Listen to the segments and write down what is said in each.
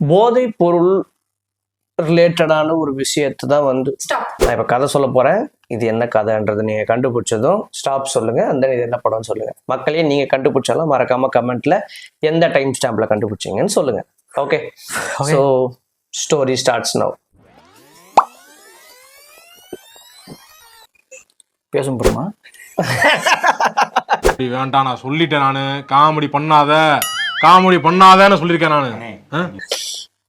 போதைப் பொருள் ரிலேட்டடான ஒரு விஷயத்தை தான் வந்து நான் இப்போ கதை சொல்ல போகிறேன். இது என்ன கதைன்றது நீங்கள் கண்டுபிடிச்சதும் ஸ்டாப் சொல்லுங்கள். அந்த இது என்ன படம்னு சொல்லுங்கள். மக்களே நீங்கள் கண்டுபிடிச்சாலும் மறக்காமல் கமெண்ட்டில் எந்த டைம் ஸ்டாம்பில் கண்டுபிடிச்சிங்கன்னு சொல்லுங்கள். Okay, so story starts now. பேசும் போடுமா? வேண்டாம், நான் சொல்லிட்டேன். நானு காமெடி பண்ணாதன்னு சொல்லியிருக்கேன் நானு.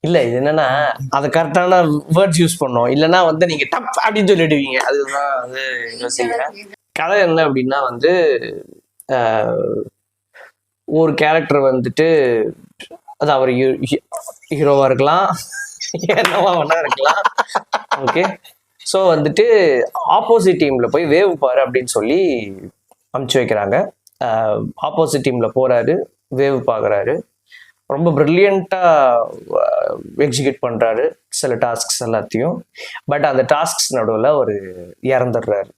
இல்ல, இது என்னன்னா அதை கரெக்டான வேர்ட்ஸ் யூஸ் பண்ணோம். இல்லைன்னா வந்து நீங்க டப் அப்படின்னு சொல்லிடுவீங்க. அதுதான் வந்து யோசிக்கிறேன். கதை என்ன அப்படின்னா வந்து ஒரு கேரக்டர் வந்துட்டு அது அவர் ஹீரோவா இருக்கலாம், என்னவா வேணா இருக்கலாம். ஓகே, ஸோ வந்துட்டு ஆப்போசிட் டீம்ல போய் வேவ் பாரு அப்படின்னு சொல்லி அமுச்சு வைக்கிறாங்க. ஆப்போசிட் டீம்ல போறாரு, வேவ் பார்க்குறாரு. ரொம்ப ப்ரில்லியண்ட்டாக எக்ஸிக்யூட் பண்ணுறாரு சில டாஸ்க்ஸ் எல்லாத்தையும். பட் அந்த டாஸ்க்ஸ் நடுவில் ஒரு இறந்துடுறாரு.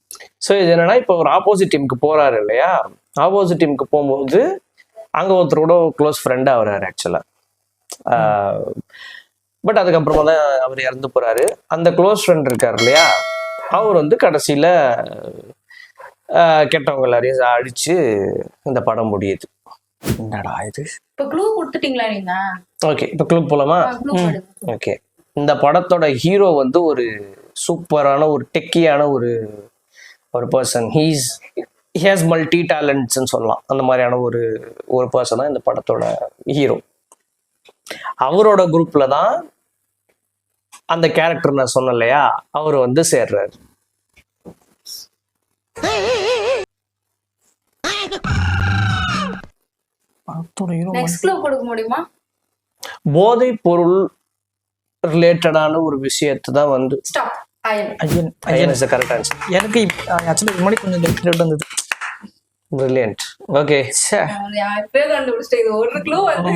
ஸோ இது என்னன்னா, இப்போ ஒரு ஆப்போசிட் டீமுக்கு போகிறாரு இல்லையா, ஆப்போசிட் டீமுக்கு போகும்போது அங்கே ஒருத்தரோட க்ளோஸ் ஃப்ரெண்டாக வர்றாரு ஆக்சுவலாக. பட் அதுக்கப்புறமா தான் அவர் இறந்து போகிறாரு. அந்த க்ளோஸ் ஃப்ரெண்ட் இருக்கார் இல்லையா, அவர் வந்து கடைசியில் கெட்டவங்க எல்லாரையும் அடித்து இந்த படம் முடியுது. என்னடா இது? இப்ப க்ளூ கொடுத்துட்டீங்களா நீங்க? ஓகே, இப்ப க்ளூ போலாமா? ஓகே, இந்த படத்தோட ஹீரோ வந்து ஒரு சூப்பரான ஒரு டெக்கியான ஒரு பர்சன். ஹி ஹேஸ் மல்டி டேலண்ட்ஸ்ன்னு சொல்லலாம். அந்த மாதிரியான ஒரு பர்சன் தான் இந்த படத்தோட ஹீரோ. அவரோட குரூப்ல தான் அந்த கேரக்டர் நான் சொன்னேன் இல்லையா, அவர் வந்து சேர்றாரு. போதைப் பொருள் ரிலேட்டடான ஒரு விஷயத்தை தான் வந்து எனக்கு ஆக்சுவலி முன்னாடி கொஞ்சம் டவுட் இருந்தது. பிரில்லியன்ட். ஓகே, கண்டுபிடிச்சிட்டேன். ஒரு க்ளூ வந்து